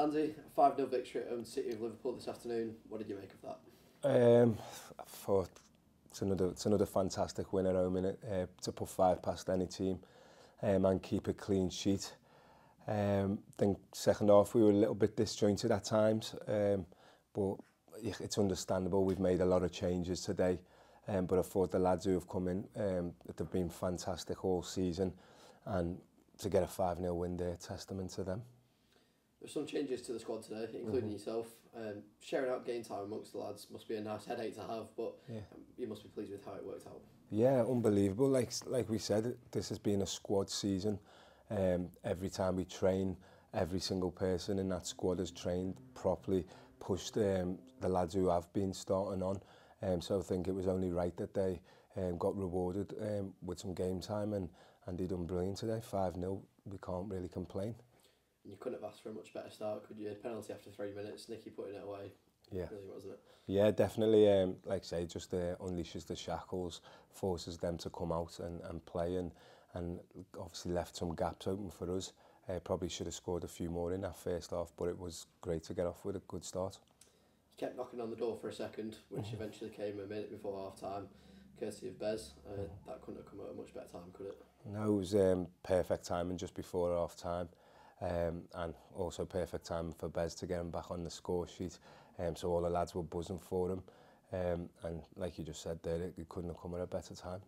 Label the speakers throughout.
Speaker 1: Danzy, 5-0 victory at home to City of Liverpool this afternoon. What did you make of that?
Speaker 2: I thought it's another fantastic win at home, innit? To put 5 past any team and keep a clean sheet. I think second half we were a little bit disjointed at times, but it's understandable. We've made a lot of changes today, but I thought the lads who have come in, they've been fantastic all season, and to get a 5-0 win there, testament to them.
Speaker 1: There's some changes to the squad today, including yourself. Sharing out game time amongst the lads must be a nice headache to have, but you must be pleased with how it worked out.
Speaker 2: Yeah, unbelievable. Like we said, this has been a squad season. Every time we train, every single person in that squad has trained properly, pushed the lads who have been starting on. So I think it was only right that they got rewarded with some game time, and they done brilliant today. 5-0, we can't really complain.
Speaker 1: You couldn't have asked for a much better start, could you? Penalty after 3 minutes, Nicky putting it away.
Speaker 2: Yeah.
Speaker 1: Brilliant, wasn't it?
Speaker 2: Yeah, definitely. Like I say, just unleashes the shackles, forces them to come out and play, and obviously left some gaps open for us. Probably should have scored a few more in that first half, but it was great to get off with a good start.
Speaker 1: You kept knocking on the door for a second, which eventually came a minute before half-time, courtesy of Bez. That couldn't have come at a much better time, could it?
Speaker 2: No, it was perfect timing just before half-time. And also perfect time for Bez to get him back on the score sheet. So all the lads were buzzing for him. And like you just said there, it couldn't have come at a better time.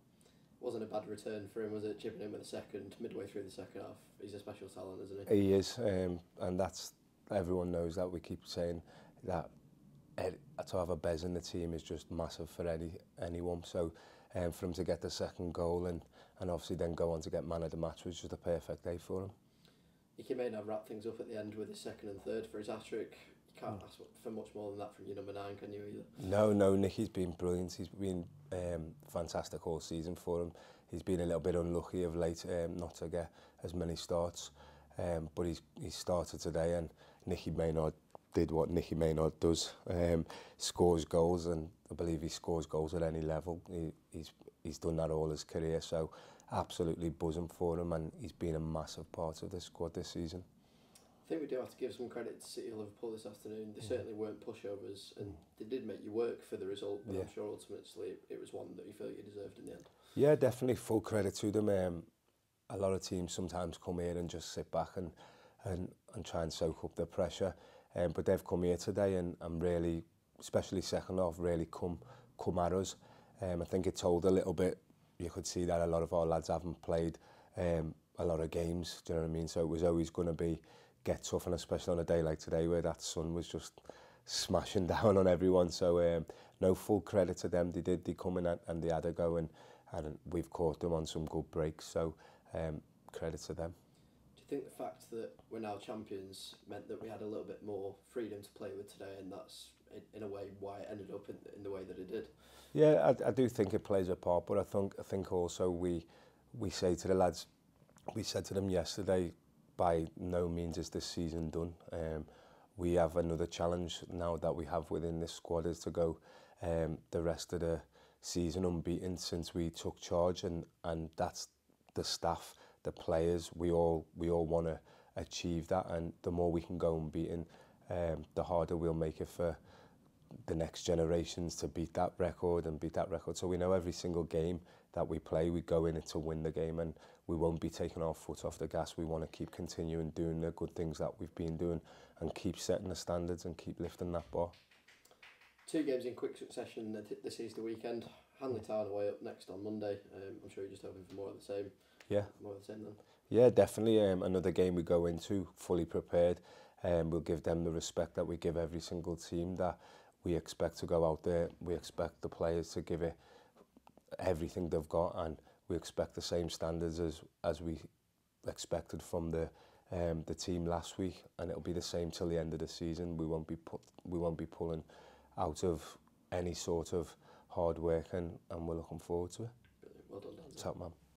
Speaker 1: Wasn't a bad return for him, was it? Chipping in with the second, midway through the second half. He's a special talent, isn't he?
Speaker 2: He is, and everyone knows that. We keep saying that to have a Bez in the team is just massive for anyone. So for him to get the second goal and obviously then go on to get man of the match was just a perfect day for him.
Speaker 1: He may now wrap things up at the end with his second and third for his hat-trick. You can't ask for much more than that from your number 9, can you, either?
Speaker 2: No, Nicky's been brilliant. He's been fantastic all season for him. He's been a little bit unlucky of late not to get as many starts, but he started today, and Nicky Maynard did what Nicky Maynard does, scores goals, and I believe he scores goals at any level. He's done that all his career, so absolutely buzzing for him, and he's been a massive part of this squad this season.
Speaker 1: I think we do have to give some credit to City of Liverpool this afternoon. They certainly weren't pushovers, and they did make you work for the result, but I'm sure ultimately it was one that you feel you deserved in the end. Yeah,
Speaker 2: definitely full credit to them. A lot of teams sometimes come here and just sit back and try and soak up the pressure, but they've come here today and really, especially second half, really come at us. I think it told a little bit. You could see that a lot of our lads haven't played a lot of games, do you know what I mean? So it was always going to get tough, and especially on a day like today where that sun was just smashing down on everyone. So no, full credit to them. They come in and they had a go, and we've caught them on some good breaks. So credit to them.
Speaker 1: Do you think the fact that we're now champions meant that we had a little bit more freedom to play with today, and that's in a way why it ended up in the way that it did?
Speaker 2: Yeah, I do think it plays a part, but I think also we say to the lads, we said to them yesterday, by no means is this season done. We have another challenge now that we have within this squad, is to go the rest of the season unbeaten since we took charge, and that's the staff, the players, we all want to achieve that, and the more we can go unbeaten, the harder we'll make it for the next generations to beat that record. So we know every single game that we play, we go in it to win the game, and we won't be taking our foot off the gas. We want to keep continuing doing the good things that we've been doing and keep setting the standards and keep lifting that bar.
Speaker 1: 2 games in quick succession this Easter weekend. Hanley Town away up next on Monday. I'm sure you're just hoping for more of the same.
Speaker 2: Yeah.
Speaker 1: More of the same then.
Speaker 2: Yeah, definitely. Another game we go into fully prepared. We'll give them the respect that we give every single team, that we expect to go out there. We expect the players to give it everything they've got, and we expect the same standards as we expected from the team last week, and it'll be the same till the end of the season. We won't be pulling out of any sort of hard work, and we're looking forward to it.
Speaker 1: Brilliant. Well done, Dan.
Speaker 2: Top man.